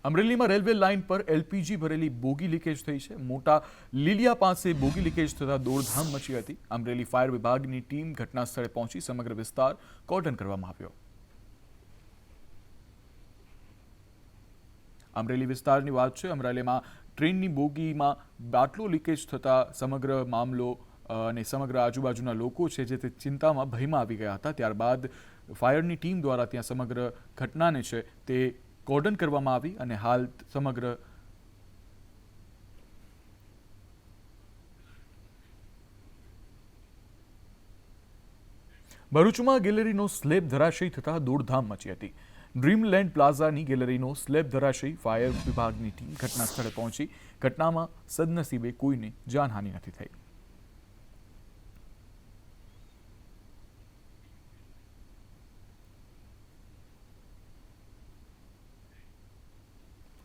અમરેલીમાં railway line પર LPG ભરેલી બોગી લીકેજ થઈ છે. મોટા લીલિયા પાસે બોગી લીકેજ થતા દોડધામ મચી હતી. અમરેલી ફાયર વિભાગની ટીમ ઘટના સ્થળે પહોંચી સમગ્ર વિસ્તાર કોર્ડન કરવામાં આવ્યો. અમરેલી વિસ્તારની વાત છે. અમરેલીમાં ટ્રેનની બોગીમાં બાટલો લીકેજ થતા સમગ્ર મામલો અને સમગ્ર આજુબાજુના લોકો છે જે તે ચિંતામાં ભયમાં આવી ગયા હતા. ત્યારબાદ ફાયરની ટીમ દ્વારા ત્યાં સમગ્ર ઘટનાને છે તે કોર્ડન કરવામાં આવી અને હાલ સમગ્ર ભરૂચમાં ગેલેરીનો સ્લેબ ધરાશયી થતા દોડધામ મચી હતી. ડ્રીમલેન્ડ પ્લાઝાની ગેલેરીનો સ્લેબ ધરાશયી. ફાયર વિભાગની ટીમ ઘટના સ્થળે પહોંચી. ઘટનામાં સદનસીબે કોઈને જાનહાનિ નથી થઈ.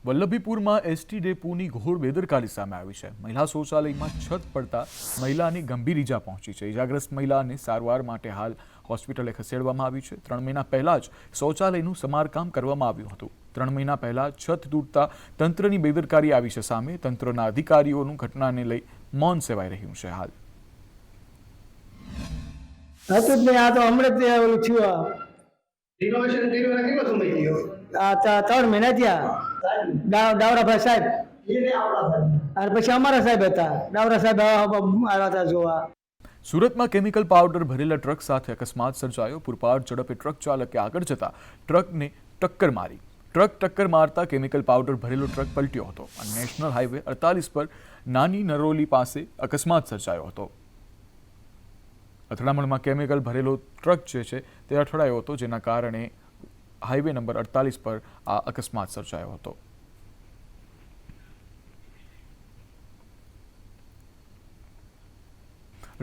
વલ્લભીપુરમાં એસટી ડેપોની ઘોર બેદરકારી સામે આવી છે. મહિલા શૌચાલયમાં છત પડતા મહિલાને ગંભીર ઈજા પહોંચી છે. ઈજાગ્રસ્ત મહિલાને સારવાર માટે હાલ હોસ્પિટલે ખસેડવામાં આવી છે. 3 મહિના પહેલા જ શૌચાલયનું સમારકામ કરવામાં આવ્યું હતું. 3 મહિના પહેલા છત તૂટતા તંત્રની બેદરકારી આવી છે સામે. તંત્રના અધિકારીઓનું ઘટનાને લઈ મૌન સેવાઈ રહ્યું છે. હાલ આ તો હમણાં જ ઓલું થયું. રિનોવેશન કર્યું કેટલો સમય થયો? આ 3 મહિના થયા. દાવરાભાઈ સાહેબ અને પછી અમારા સાહેબ હતા. દાવરા સાહેબ આવ્યા હતા જોવા. સુરતમાં કેમિકલ પાવડર ભરેલા ટ્રક સાથે અકસ્માત સર્જાયો. પૂરપાટ ઝડપે ટ્રક ચાલકે આગળ જતા ટ્રકને ટક્કર મારી. ટ્રક ટક્કર મારતા કેમિકલ પાવડર ભરેલો ટ્રક પલટ્યો હતો અને નેશનલ હાઈવે 48 પર નાની નરોલી પાસે અકસ્માત સર્જાયો હતો. અથડામણમાં કેમિકલ ભરેલો ટ્રક જે છે તે અથડાયો હતો, જેના કારણે હાઈવે નંબર 48 પર આ અકસ્માત સર્જાયો હતો.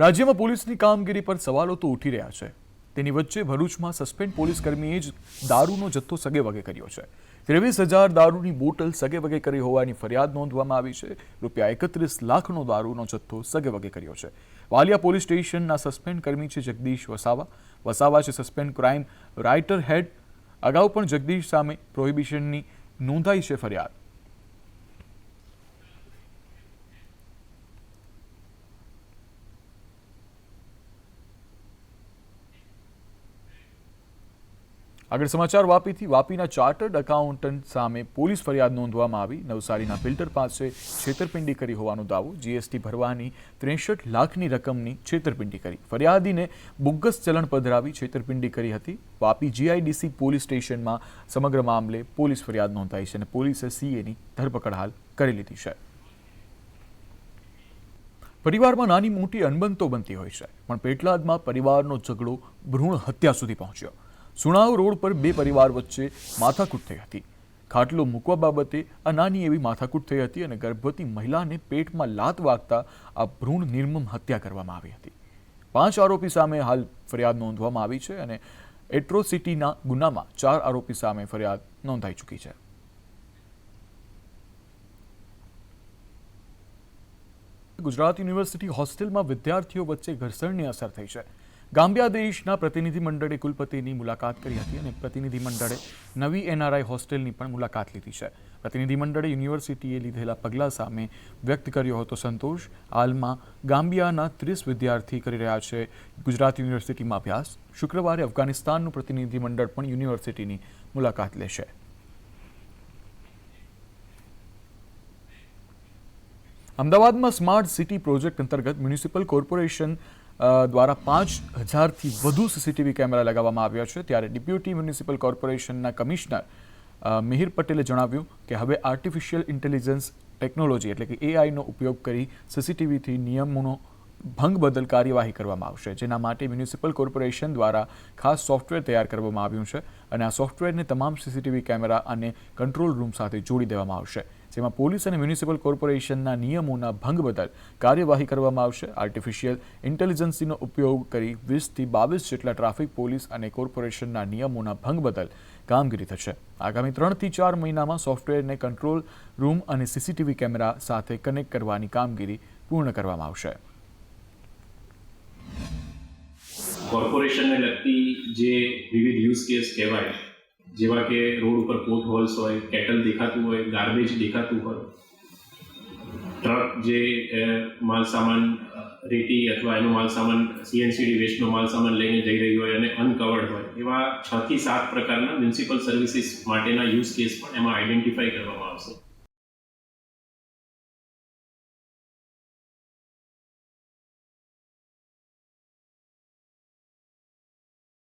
રાજ્યમાં પોલીસની કામગીરી પર સવાલો તો ઉઠી રહ્યા છે. તેની વચ્ચે ભરૂચમાં સસ્પેન્ડ પોલીસ કર્મીએ જ દારૂનો જથ્થો સગેવગે કર્યો છે. 23,000 દારૂની બોટલ સગેવગે કરી હોવાની ફરિયાદ નોંધવામાં આવી છે. ₹31 લાખનો દારૂનો જથ્થો સગેવગે કર્યો છે. વાલિયા પોલીસ સ્ટેશનના સસ્પેન્ડ કર્મી છે જગદીશ વસાવા. વસાવા છે સસ્પેન્ડ ક્રાઇમ રાઇટર હેડ. અગાઉ પણ જગદીશ સામે પ્રોહિબિશનની નોંધાઈ છે ફરિયાદ. આગળ સમાચાર વાપીથી. વાપીના ચાર્ટર્ડ એકાઉન્ટન્ટ સામે પોલીસ ફરિયાદ નોંધવામાં આવી. નવસારીના બિલ્ડર પાસે છેતરપિંડી કરી હોવાનો દાવો. જીએસટી ભરવાની 63 લાખની રકમની છેતરપિંડી કરી. ફરિયાદીને બોગસ ચલણ પધરાવી છેતરપિંડી કરી હતી. વાપી જીઆઈડીસી પોલીસ સ્ટેશનમાં સમગ્ર મામલે પોલીસ ફરિયાદ નોંધાઈ છે અને પોલીસે સીએની ધરપકડ હાલ કરી લીધી છે. પરિવારમાં નાની મોટી અનબનતો બનતી હોય છે, પણ પેટલાદમાં પરિવારનો ઝઘડો ભ્રૂણ હત્યા સુધી પહોંચ્યો. સુણાવ રોડ પર 2 પરિવાર વચ્ચે માથાકૂટ થઈ હતી. ખાટલો મૂકવા બાબતે આ નાની એવી માથાકૂટ થઈ હતી અને ગર્ભવતી મહિલાને પેટમાં લાત વાગતા આ ભ્રૂણ નિર્મમ હત્યા કરવામાં આવી હતી. 5 આરોપી સામે હાલ ફરિયાદ નોંધવામાં આવી છે અને એટ્રોસિટીના ગુનામાં 4 આરોપી સામે ફરિયાદ નોંધાઈ ચૂકી છે. ગુજરાત યુનિવર્સિટી હોસ્ટેલમાં વિદ્યાર્થીઓ વચ્ચે ઘર્ષણની અસર થઈ છે. ગામ્બિયા દેશના પ્રતિનિધિમંડળે કુલપતિની મુલાકાત કરી હતી અને પ્રતિનિધિમંડળે નવી એનઆરઆઈ હોસ્ટેલની પણ મુલાકાત લીધી છે. પ્રતિનિધિમંડળે યુનિવર્સિટીએ લીધેલા પગલાં સામે વ્યક્ત કર્યો હતો સંતોષ. હાલમાં ગામ્બિયાના 30 વિદ્યાર્થી કરી રહ્યા છે ગુજરાત યુનિવર્સિટીમાં અભ્યાસ. શુક્રવારે અફઘાનિસ્તાનનું પ્રતિનિધિમંડળ પણ યુનિવર્સિટીની મુલાકાત લેશે. અમદાવાદમાં સ્માર્ટ સિટી પ્રોજેક્ટ અંતર્ગત મ્યુનિસિપલ કોર્પોરેશન દ્વારા 5,000થી વધુ સીસીટીવી કેમેરા લગાવવામાં આવ્યા છે. ત્યારે ડેપ્યુટી મ્યુનિસિપલ કોર્પોરેશનના કમિશનર મિહિર પટેલે જણાવ્યું કે હવે આર્ટિફિશિયલ ઇન્ટેલિજન્સ ટેકનોલોજી એટલે કે એઆઈનો ઉપયોગ કરી સીસીટીવીથી નિયમોનો ભંગ બદલ કાર્યવાહી કરવામાં આવશે. જેના માટે મ્યુનિસિપલ કોર્પોરેશન દ્વારા ખાસ સોફ્ટવેર તૈયાર કરવામાં આવ્યું છે અને આ સોફ્ટવેરને તમામ સીસીટીવી કેમેરા અને કંટ્રોલ રૂમ સાથે જોડી દેવામાં આવશે, જેમાં પોલીસ અને મ્યુનિસિપલ કોર્પોરેશનના નિયમોના ભંગ બદલ કાર્યવાહી કરવામાં આવશે. આર્ટિફિશિયલ ઇન્ટેલિજન્સનો ઉપયોગ કરી 20થી 22 જેટલા ટ્રાફિક પોલીસ અને કોર્પોરેશનના નિયમોના ભંગ બદલ કામગીરી થશે. આગામી 3થી 4 મહિનામાં સોફ્ટવેરને કંટ્રોલ રૂમ અને સીસીટીવી કેમેરા સાથે કનેક્ટ કરવાની કામગીરી પૂર્ણ કરવામાં આવશે. કોર્પોરેશનને લગતી જે વિવિધ યુઝ કેસ કહેવાય જેવા કે રોડ ઉપર પોટ હોલ્સ હોય, કેટલ દેખાતું હોય, ગાર્બેજ દેખાતું હોય, ટ્રક જે માલ સામાન રેતી અથવા એનો માલ સામાન CNCD વેસ્ટનો માલ સામાન લઈને જઈ રહી હોય અને અનકવર્ડ હોય, એવા 6 થી 7 પ્રકારના મ્યુનિસિપલ સર્વિસીસ માટેના યુઝ કેસ પણ એમાં આઈડેન્ટિફાઈ કરવામાં આવશે.